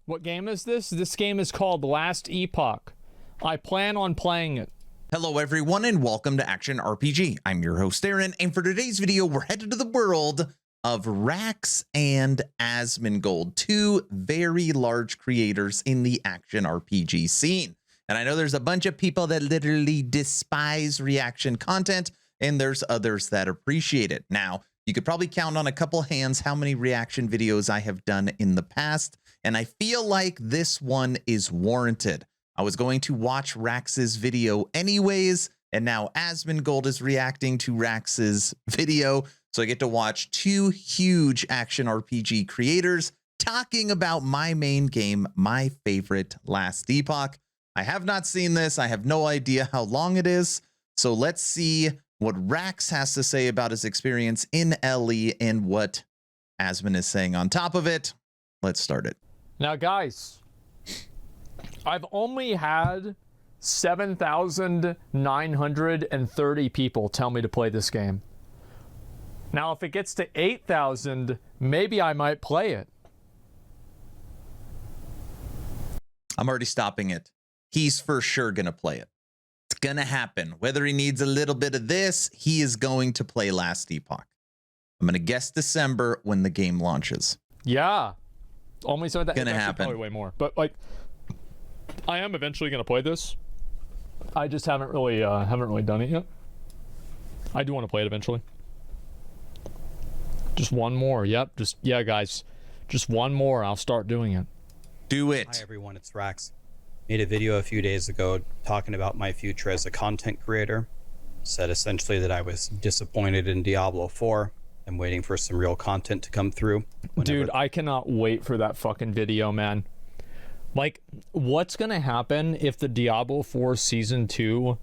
What game is this? This game is called Last Epoch. I plan on playing it. Hello everyone and welcome to Action RPG. I'm your host Aaron, and for today's video we're headed to the world of Raxx and Asmongold, two very large creators in the action RPG scene. And I know there's a bunch of people that literally despise reaction content, and there's others that appreciate it. Now, you could probably count on a couple hands how many reaction videos I have done in the past, and I feel like this one is warranted. I was going to watch Raxx's video anyways, and now Asmongold is reacting to Raxx's video, so I get to watch two huge action RPG creators talking about my main game, my favorite, Last Epoch. I have not seen this. I have no idea how long it is, so let's see what Raxx has to say about his experience in LE and what Asmon is saying on top of it. Let's start it. Now, guys, I've only had 7,930 people tell me to play this game. Now, if it gets to 8,000, maybe I might play it. I'm already stopping it. He's for sure going to play it. It's going to happen. Whether he needs a little bit of this, he is going to play Last Epoch. I'm going to guess December when the game launches. Yeah. Only so that going to happen. Probably way more. But like, I am eventually going to play this. I just haven't really done it yet. I do want to play it eventually. Just one more. Yep. Yeah, guys. Just one more. I'll start doing it. Do it. Hi everyone, it's Raxx. Made a video a few days ago talking about my future as a content creator. Said essentially that I was disappointed in Diablo 4. I'm waiting for some real content to come through. Dude, I cannot wait for that fucking video, man. Like, what's gonna happen if the Diablo 4 Season 2,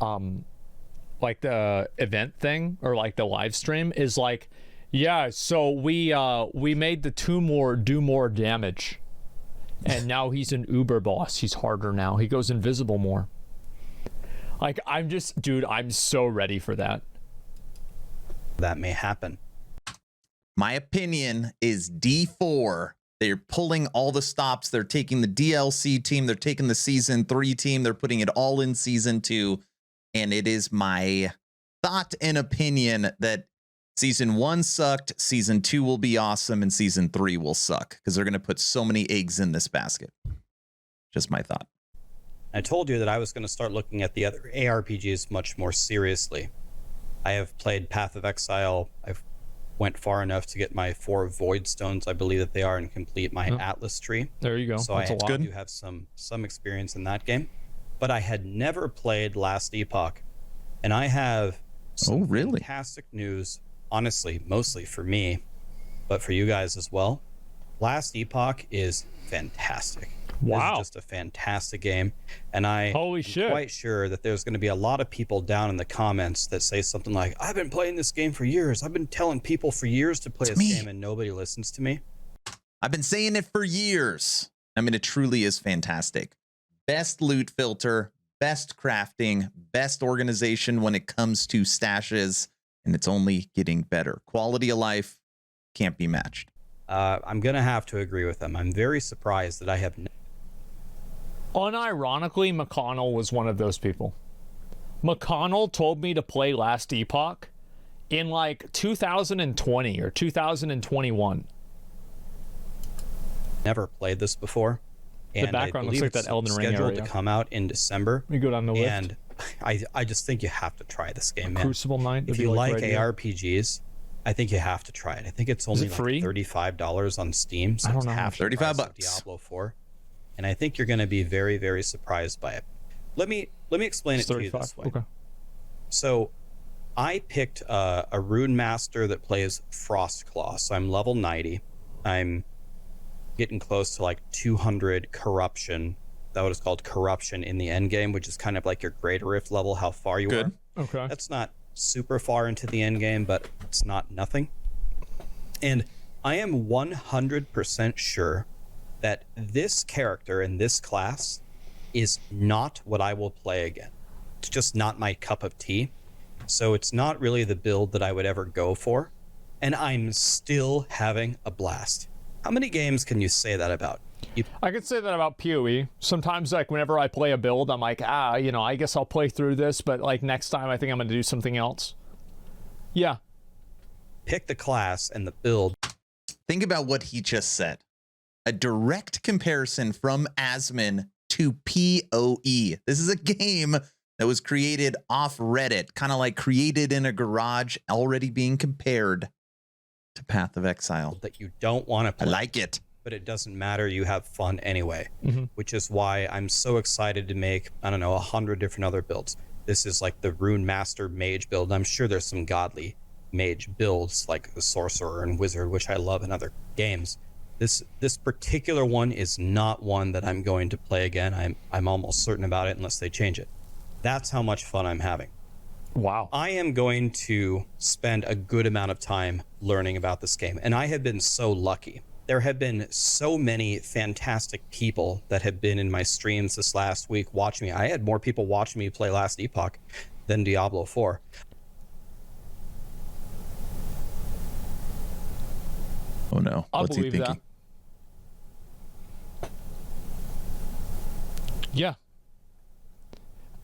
like the event thing, or like the live stream, is like, yeah, so we made the do more damage. And now he's an uber boss. He's harder now. He goes invisible more. Like, dude, I'm so ready for that. That may happen. My opinion is D4. They're pulling all the stops. They're taking the DLC team. They're taking the Season 3 team. They're putting it all in Season 2. And it is my thought and opinion that Season 1 sucked, Season 2 will be awesome, and Season 3 will suck because they're going to put so many eggs in this basket. Just my thought. I told you that I was going to start looking at the other ARPGs much more seriously. I have played Path of Exile. I've went far enough to get my 4 Void Stones, I believe that they are, and complete my Atlas tree. There you go. So that's I a lot. do have some experience in that game. But I had never played Last Epoch. And I have some fantastic news. Honestly, mostly for me, but for you guys as well. Last Epoch is fantastic. Wow. It's just a fantastic game. And I'm quite sure that there's going to be a lot of people down in the comments that say something like, I've been playing this game for years. I've been telling people for years to play this game and nobody listens to me. I've been saying it for years. I mean, it truly is fantastic. Best loot filter, best crafting, best organization when it comes to stashes. And it's only getting better. Quality of life can't be matched. I'm going to have to agree with them. I'm very surprised that I have... Unironically, McConnell was one of those people. McConnell told me to play Last Epoch in like 2020 or 2021. Never played this before. The background looks like that Elden Ring scheduled area. to come out in December. We go down the list. And I just think you have to try this game, man. Crucible Knight. If you like ARPGs, I think you have to try it. I think it's only free? Like $35 on Steam. So I don't know. Half $35. Diablo 4. And I think you're going to be very, very surprised by it. Let me explain it to you this way. Okay. So I picked a Rune Master that plays Frostclaw. So I'm level 90. I'm getting close to like 200 corruption. That what it's called, corruption in the end game, which is kind of like your Greater Rift level, how far you are. Okay. That's not super far into the end game, but it's not nothing. And I am 100% sure that this character in this class is not what I will play again. It's just not my cup of tea. So it's not really the build that I would ever go for. And I'm still having a blast. How many games can you say that about? I could say that about PoE. Sometimes, like, whenever I play a build, I'm like, you know, I guess I'll play through this, but, like, next time I think I'm going to do something else. Yeah. Pick the class and the build. Think about what he just said. A direct comparison from Asmon to PoE. This is a game that was created off Reddit, kind of like created in a garage, already being compared to Path of Exile. That you don't want to play. I like it. But it doesn't matter. You have fun anyway, Mm-hmm. which is why I'm so excited to make, I don't know, 100 different other builds. This is like the Rune Master Mage build. I'm sure there's some godly Mage builds like the Sorcerer and Wizard, which I love in other games. This particular one is not one that I'm going to play again. I'm almost certain about it unless they change it. That's how much fun I'm having. Wow. I am going to spend a good amount of time learning about this game, and I have been so lucky. There have been so many fantastic people that have been in my streams this last week watching me. I had more people watching me play last Epoch than Diablo 4. Oh no. I'll What's he believe thinking? that. Yeah.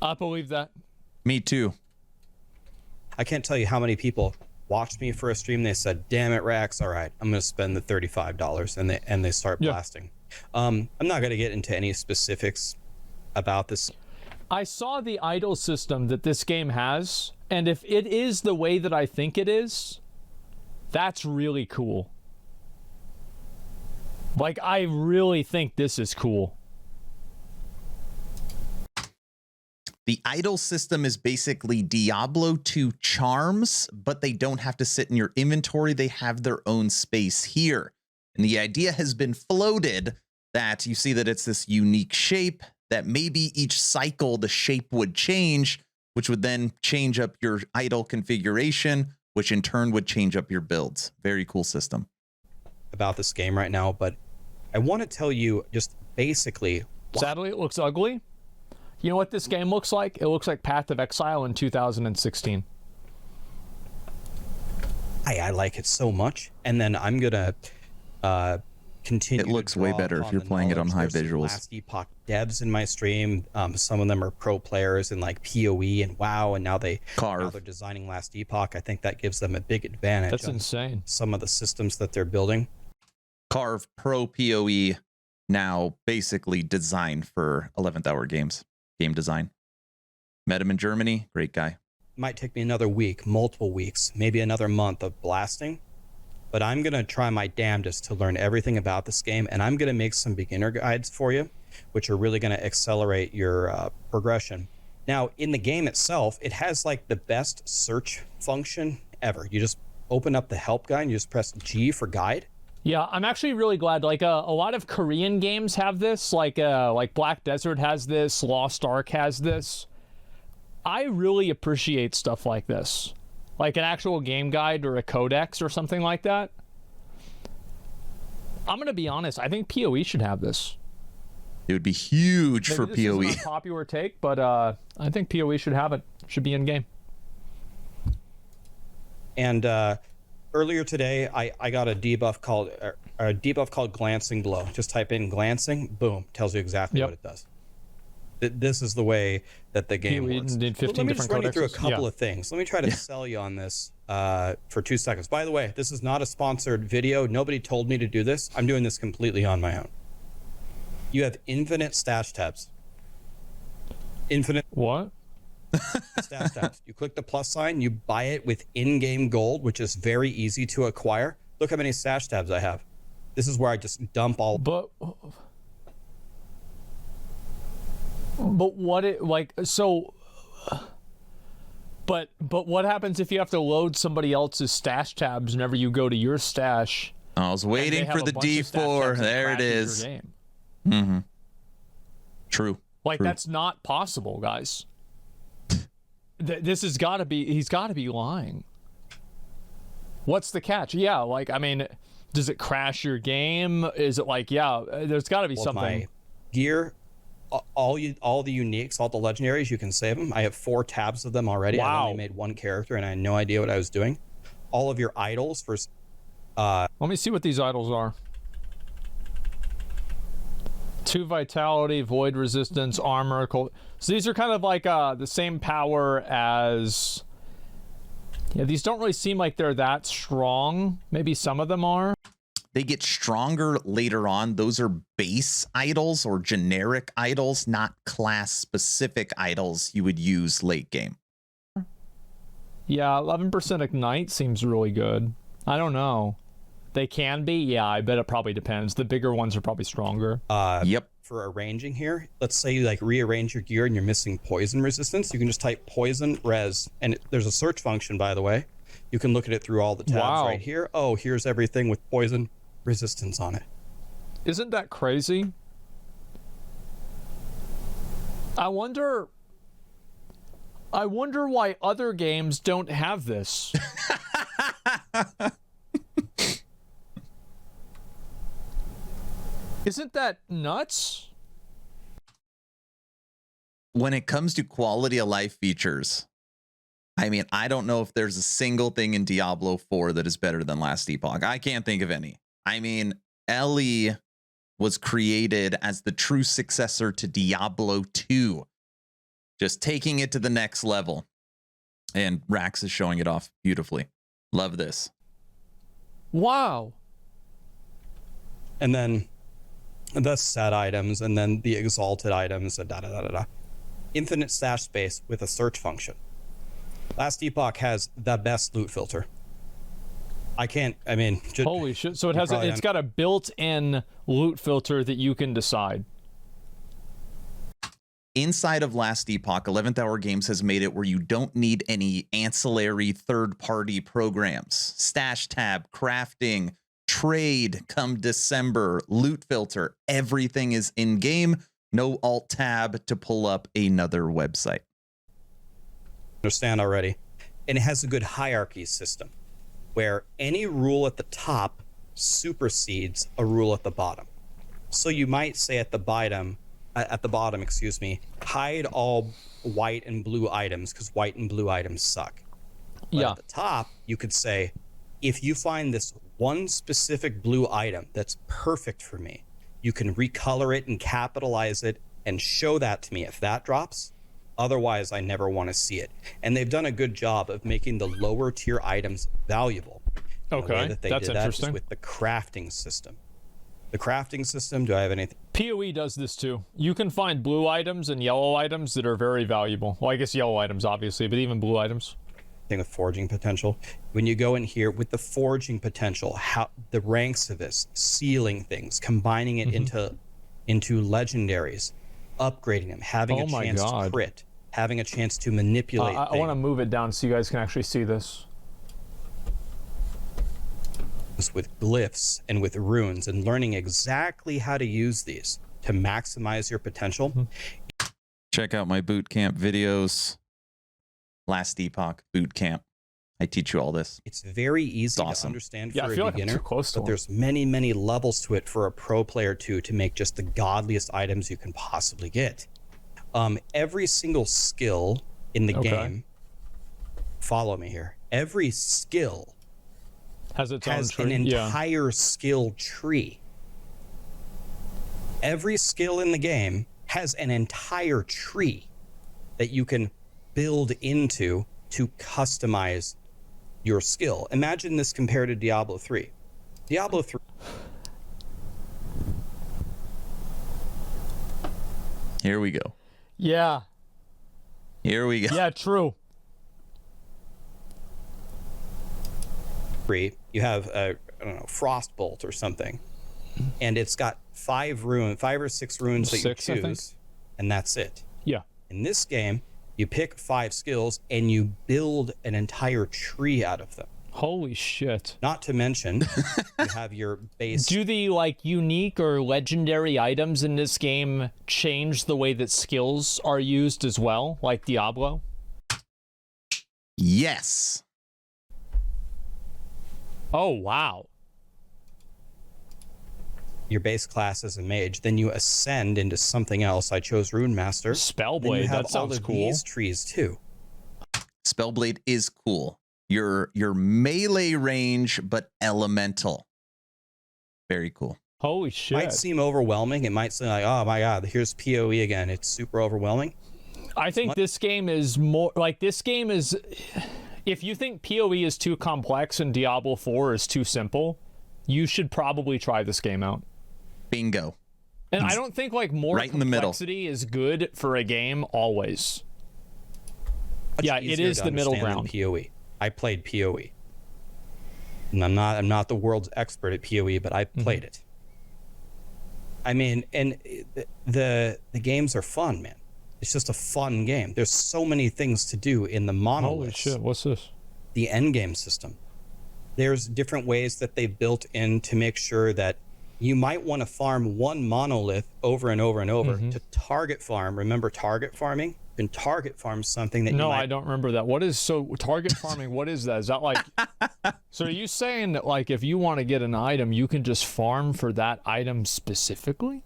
I believe that. Me too. I can't tell you how many people watched me for a stream. They said, "Damn it, Raxx! All right, I'm going to spend the $35," and they start blasting. I'm not going to get into any specifics about this. I saw the idol system that this game has, and if it is the way that I think it is, that's really cool. Like, I really think this is cool. The idol system is basically Diablo 2 charms, but they don't have to sit in your inventory. They have their own space here. And the idea has been floated that you see that it's this unique shape, that maybe each cycle the shape would change, which would then change up your idol configuration, which in turn would change up your builds. Very cool system. About this game right now, but I want to tell you just basically. Sadly, it looks ugly. You know what this game looks like? It looks like Path of Exile in 2016. I like it so much, and then I'm gonna continue. It looks way better if you're playing it on high visuals. Last Epoch devs in my stream. Some of them are pro players in like PoE and WoW, and now they're designing Last Epoch. I think that gives them a big advantage. That's insane. Some of the systems that they're building. Carve Pro PoE now basically designed for 11th hour games. Game design. Met him in Germany. Great guy. Might take me another week, multiple weeks, maybe another month of blasting. But I'm going to try my damnedest to learn everything about this game. And I'm going to make some beginner guides for you, which are really going to accelerate your progression. Now, in the game itself, it has like the best search function ever. You just open up the help guide and you just press G for guide. Yeah, I'm actually really glad. Like, a lot of Korean games have this. Like Black Desert has this. Lost Ark has this. I really appreciate stuff like this. Like an actual game guide or a codex or something like that. I'm going to be honest. I think PoE should have this. It would be huge Maybe for this PoE. Isn't a popular take, but I think PoE should have it. Should be in game. And earlier today, I got a debuff called Glancing Blow. Just type in glancing, boom, tells you exactly what it does. This is the way that the game works. Did 15 Let me just run you through a couple of things. Let me try to sell you on this for 2 seconds. By the way, this is not a sponsored video. Nobody told me to do this. I'm doing this completely on my own. You have infinite stash tabs. Infinite What? stash tabs. You click the plus sign, you buy it with in-game gold, which is very easy to acquire. Look how many stash tabs I have. This is where I just dump all. But what it like so? But what happens if you have to load somebody else's stash tabs whenever you go to your stash? I was waiting for the D4. There it is. Mm-hmm. True. Like True. That's not possible, guys. This has got to be. He's got to be lying. What's the catch? Yeah, like I mean, does it crash your game? Is it like there's got to be something. My gear, all the uniques, all the legendaries, you can save them. I have 4 tabs of them already. Wow. I only made 1 character and I had no idea what I was doing. All of your idols for. Let me see what these idols are. 2 vitality, void resistance, armor. So these are kind of like the same power as... Yeah, these don't really seem like they're that strong. Maybe some of them are. They get stronger later on. Those are base idols or generic idols, not class-specific idols you would use late game. Yeah, 11% ignite seems really good. I don't know. They can be? Yeah, I bet it probably depends. The bigger ones are probably stronger. Yep. For arranging here, let's say you like rearrange your gear and you're missing poison resistance. You can just type poison res, and there's a search function, by the way. You can look at it through all the tabs right here. Oh, here's everything with poison resistance on it. Isn't that crazy? I wonder why other games don't have this. Isn't that nuts? When it comes to quality of life features, I mean, I don't know if there's a single thing in Diablo 4 that is better than Last Epoch. I can't think of any. I mean, Ellie was created as the true successor to Diablo 2, just taking it to the next level. And Raxx is showing it off beautifully. Love this. Wow. And then the set items, and then the exalted items, and da-da-da-da-da. Infinite stash space with a search function. Last Epoch has the best loot filter. Holy shit. So it's got a built-in loot filter that you can decide. Inside of Last Epoch, 11th Hour Games has made it where you don't need any ancillary third-party programs. Stash tab, crafting, trade come December, loot filter, everything is in-game. No alt tab to pull up another website. Understand already. And it has a good hierarchy system where any rule at the top supersedes a rule at the bottom. So you might say at the bottom, hide all white and blue items because white and blue items suck. But at the top, you could say, if you find this one specific blue item that's perfect for me, you can recolor it and capitalize it and show that to me if that drops. Otherwise, I never want to see it. And they've done a good job of making the lower tier items valuable. Okay, the way that they that's did interesting. that is with the crafting system. The crafting system, do I have anything? PoE does this too. You can find blue items and yellow items that are very valuable. Well, I guess yellow items, obviously, but even blue items. Thing with forging potential. When you go in here with the forging potential, how the ranks of this, sealing things, combining it into legendaries, upgrading them, having a chance to crit, having a chance to manipulate I want to move it down so you guys can actually see this. With glyphs and with runes, and learning exactly how to use these to maximize your potential. Check out my boot camp videos. Last Epoch boot camp. I teach you all this. It's very easy to understand for a beginner, but there's many, many levels to it for a pro player too, to make just the godliest items you can possibly get. Every single skill in the game, follow me here, every skill has an entire skill tree. Every skill in the game has an entire tree that you can build into to customize your skill. Imagine this compared to Diablo 3. Diablo 3. Here we go. Yeah. Here we go. Yeah, true. You have a, I don't know, Frostbolt or something, and it's got 5 or 6 runes that you choose, and that's it. Yeah. In this game, you pick 5 skills and you build an entire tree out of them. Holy shit. Not to mention, you have your base. Do the unique or legendary items in this game change the way that skills are used as well, like Diablo? Yes. Oh, wow. Your base class is a mage, then you ascend into something else. I chose Rune Master. Spellblade, that sounds cool. These trees too. Spellblade is cool. Your melee range, but elemental. Very cool. Holy shit. Might seem overwhelming. It might seem like, oh my god, here's PoE again. It's super overwhelming. I think this game is more like if you think PoE is too complex and Diablo 4 is too simple, you should probably try this game out. Bingo. And I don't think like more right in the middle complexity is good for a game always. Yeah, it is the middle ground. PoE. I played PoE. And I'm not the world's expert at PoE, but I played it. I mean, and the games are fun, man. It's just a fun game. There's so many things to do in the monolith. Holy shit, what's this? The end game system. There's different ways that they built in to make sure that you might want to farm one monolith over and over and over to target farm. Remember target farming? You can target farm something that you might... I don't remember that. What is target farming? What is that? Is that like... So are you saying that like if you want to get an item, you can just farm for that item specifically?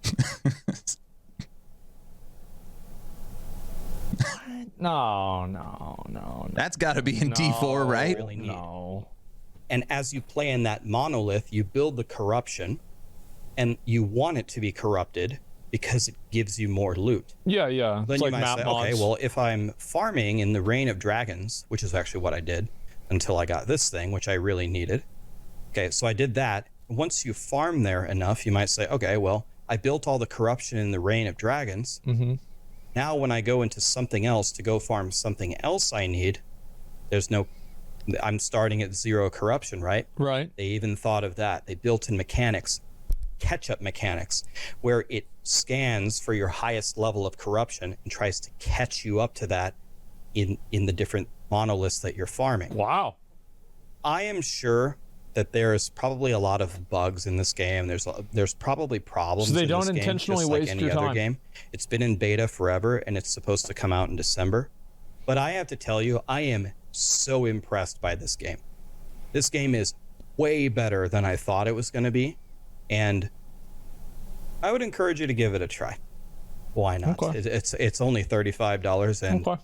No. That's got to be in D4, right? Really neat. No. And as you play in that monolith, you build the corruption, and you want it to be corrupted because it gives you more loot. Yeah. Then it's you like might map say, mods. okay, well, if I'm farming in the Reign of Dragons, which is actually what I did until I got this thing, which I really needed. Okay, so I did that. Once you farm there enough, you might say, okay, well, I built all the corruption in the Reign of Dragons. Now when I go into something else to go farm something else I need, I'm starting at 0 corruption, right? Right. They even thought of that. They built in mechanics, catch-up mechanics, where it scans for your highest level of corruption and tries to catch you up to that in the different monoliths that you're farming. Wow. I am sure that there's probably a lot of bugs in this game. There's probably problems. So they in don't this game, intentionally just like waste any your other time. game. It's been in beta forever, and it's supposed to come out in December. But I have to tell you, I am so impressed by this game. This game is way better than I thought it was going to be, and I would encourage you to give it a try. Why not? Okay. It's only $35, and Okay.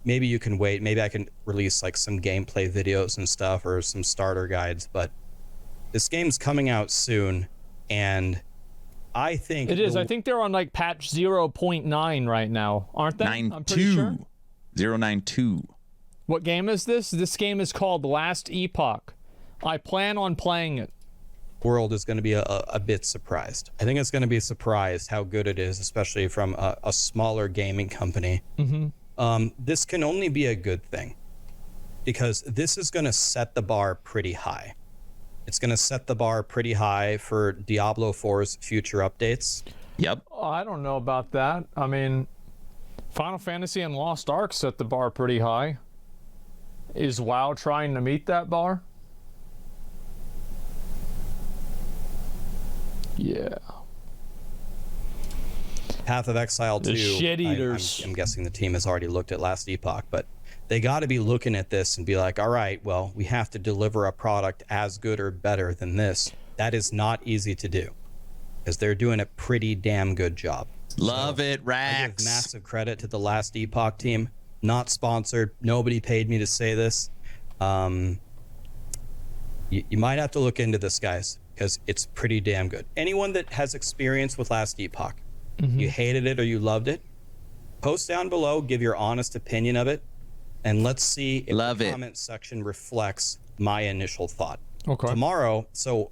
maybe you can wait. Maybe I can release like some gameplay videos and stuff or some starter guides, but this game's coming out soon, and I think It is. I think they're on like patch 0.9 right now, aren't they? I'm pretty sure. 092. What game is this? This game is called Last Epoch. I plan on playing it. world is going to be a bit surprised. I think it's going to be surprised how good it is, especially from a smaller gaming company. This can only be a good thing, because this is going to set the bar pretty high. It's going to set the bar pretty high for Diablo 4's future updates. Yep. I don't know about that. I mean, Final Fantasy and Lost Ark set the bar pretty high. Is WoW trying to meet that bar? Yeah. Path of Exile 2. The shit eaters. I'm guessing the team has already looked at Last Epoch, but they got to be looking at this and be like, all right, well, we have to deliver a product as good or better than this. That is not easy to do, because they're doing a pretty damn good job. Love it, Raxx. I give massive credit to the Last Epoch team. Not sponsored. Nobody paid me to say this. You might have to look into this, guys, because it's pretty damn good. Anyone that has experience with Last Epoch, you hated it or you loved it, post down below, give your honest opinion of it, and let's see if the comment section reflects my initial thought. Okay. Tomorrow, so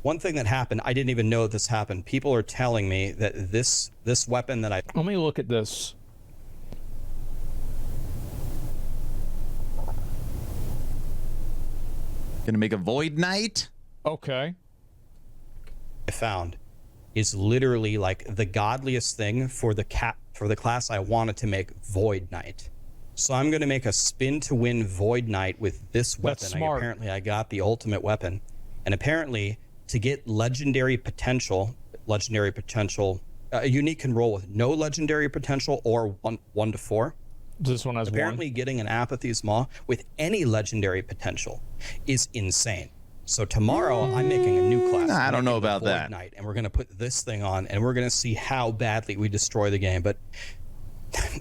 one thing that happened, I didn't even know this happened. People are telling me that this weapon that I... Let me look at this. Gonna make a Void Knight? Okay. found is literally like the godliest thing for the class I wanted to make, Void Knight. So I'm going to make a spin to win Void Knight with this weapon. That's smart. Apparently I got the ultimate weapon, and apparently to get legendary potential, a unique can roll with no legendary potential or 1 to 4. This one has apparently one. Getting an Apathy's Maw with any legendary potential is insane. So tomorrow I'm making a new class. I don't know about Void that. Knight, and we're going to put this thing on, and we're going to see how badly we destroy the game. But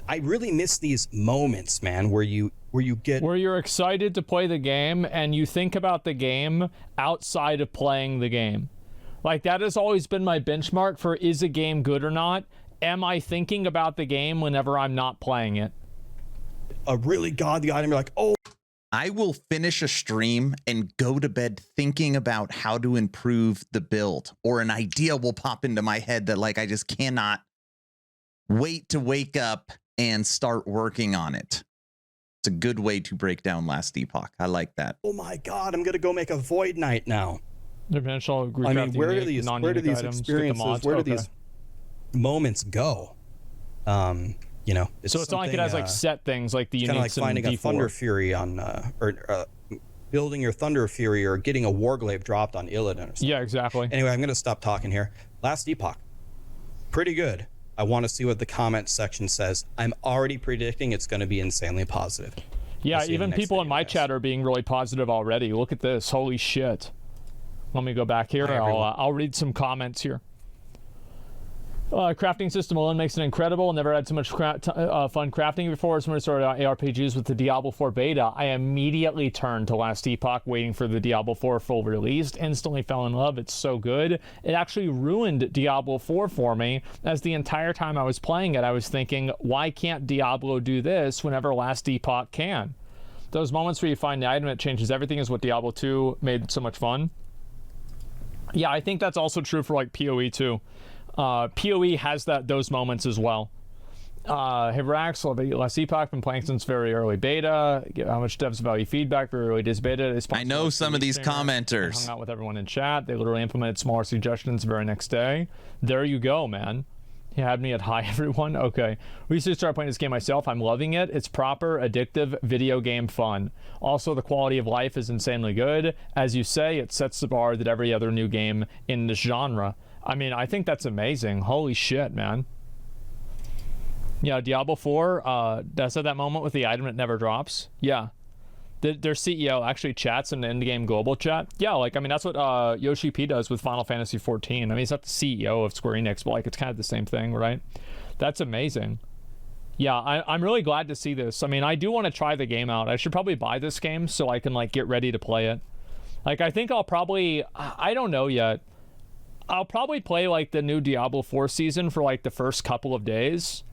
I really miss these moments, man, where you're excited to play the game and you think about the game outside of playing the game. Like, that has always been my benchmark for is a game good or not. Am I thinking about the game whenever I'm not playing it? A really godly item, you're like, oh. I will finish a stream and go to bed thinking about how to improve the build, or an idea will pop into my head that like I just cannot wait to wake up and start working on it. It's a good way to break down Last Epoch. I like that. Oh my God, I'm going to go make a Void Knight now. I mean, where do these experiences, where do these moments go? You know, so it's not like it has like set things like the uniques, kind of like finding a Thunder Fury on, or building your Thunder Fury, or getting a Warglaive dropped on Illidan or something. Yeah, exactly. Anyway, I'm going to stop talking here. Last Epoch, pretty good. I want to see what the comment section says. I'm already predicting it's going to be insanely positive. Yeah, even people in my chat are being really positive already. Look at this. Holy shit. Let me go back here. I'll read some comments here. Crafting system alone makes it incredible. Never had so much fun crafting before. As soon as I started ARPGs with the Diablo 4 beta, I immediately turned to Last Epoch, waiting for the Diablo 4 full release. Instantly fell in love. It's so good. It actually ruined Diablo 4 for me, as the entire time I was playing it, I was thinking, why can't Diablo do this whenever Last Epoch can? Those moments where you find the item that changes everything is what Diablo 2 made so much fun. Yeah, I think that's also true for like PoE too. PoE has those moments as well. Hey Raxx, Last Epoch, been playing since very early beta. How much devs value feedback, very early dis beta. I know some of these commenters. Hung out with everyone in chat. They literally implemented smaller suggestions the very next day. There you go, man. You had me at hi everyone. Okay. We used to start playing this game myself. I'm loving it. It's proper, addictive video game fun. Also, the quality of life is insanely good. As you say, it sets the bar that every other new game in this genre. I mean, I think that's amazing. Holy shit, man. Yeah, Diablo 4 does have that moment with the item that never drops. Yeah. Their CEO actually chats in the in-game global chat. Yeah, like, I mean, that's what Yoshi P does with Final Fantasy 14. I mean, he's not the CEO of Square Enix, but like, it's kind of the same thing, right? That's amazing. Yeah, I'm really glad to see this. I mean, I do want to try the game out. I should probably buy this game so I can like get ready to play it. Like, I think I'll probably, I don't know yet. I'll probably play like the new Diablo 4 season for like the first couple of days.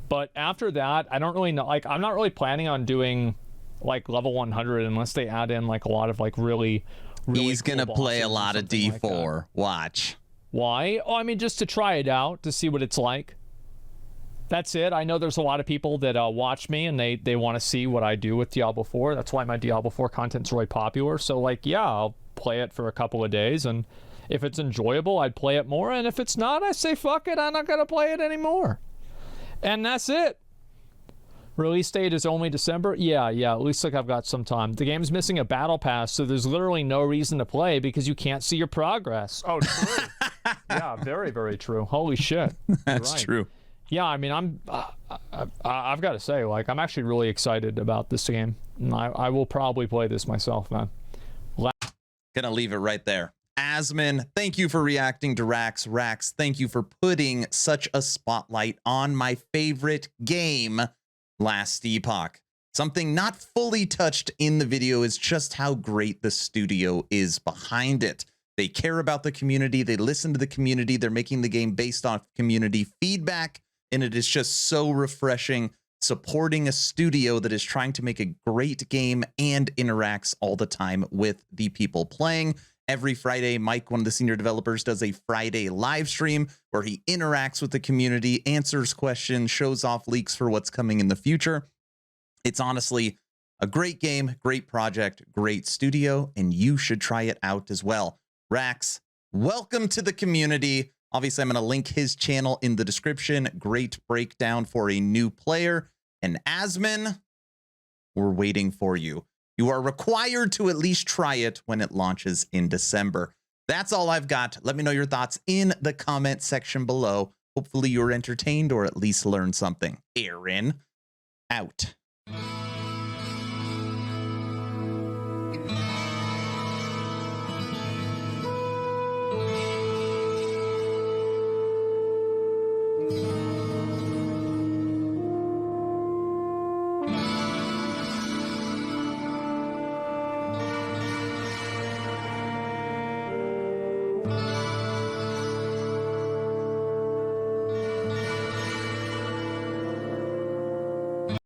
But after that, I don't really know. Like, I'm not really planning on doing like level 100 unless they add in like a lot of like really he's cool gonna play a lot of D4. Like watch. Why? Oh, I mean, just to try it out, to see what it's like. That's it. I know there's a lot of people that watch me and they want to see what I do with Diablo 4. That's why my Diablo 4 content's really popular. So like, yeah, I'll play it for a couple of days, and if it's enjoyable, I'd play it more. And if it's not, I say, fuck it, I'm not going to play it anymore. And that's it. Release date is only December. Yeah, at least like I've got some time. The game's missing a battle pass, so there's literally no reason to play because you can't see your progress. Oh, true. Yeah, very, very true. Holy shit. That's right. True. Yeah, I mean, I've got to say, like, I'm actually really excited about this game. And I will probably play this myself, man. Gonna leave it right there. Asmon, thank you for reacting to Raxx. Raxx, thank you for putting such a spotlight on my favorite game, Last Epoch. Something not fully touched in the video is just how great the studio is behind it. They care about the community. They listen to the community. They're making the game based off community feedback, and it is just so refreshing supporting a studio that is trying to make a great game and interacts all the time with the people playing. Every Friday, Mike, one of the senior developers, does a Friday live stream where he interacts with the community, answers questions, shows off leaks for what's coming in the future. It's honestly a great game, great project, great studio, and you should try it out as well. Raxx, welcome to the community. Obviously, I'm going to link his channel in the description. Great breakdown for a new player. And Asmon, we're waiting for you. You are required to at least try it when it launches in December. That's all I've got. Let me know your thoughts in the comment section below. Hopefully you're entertained or at least learned something. Aaron, out.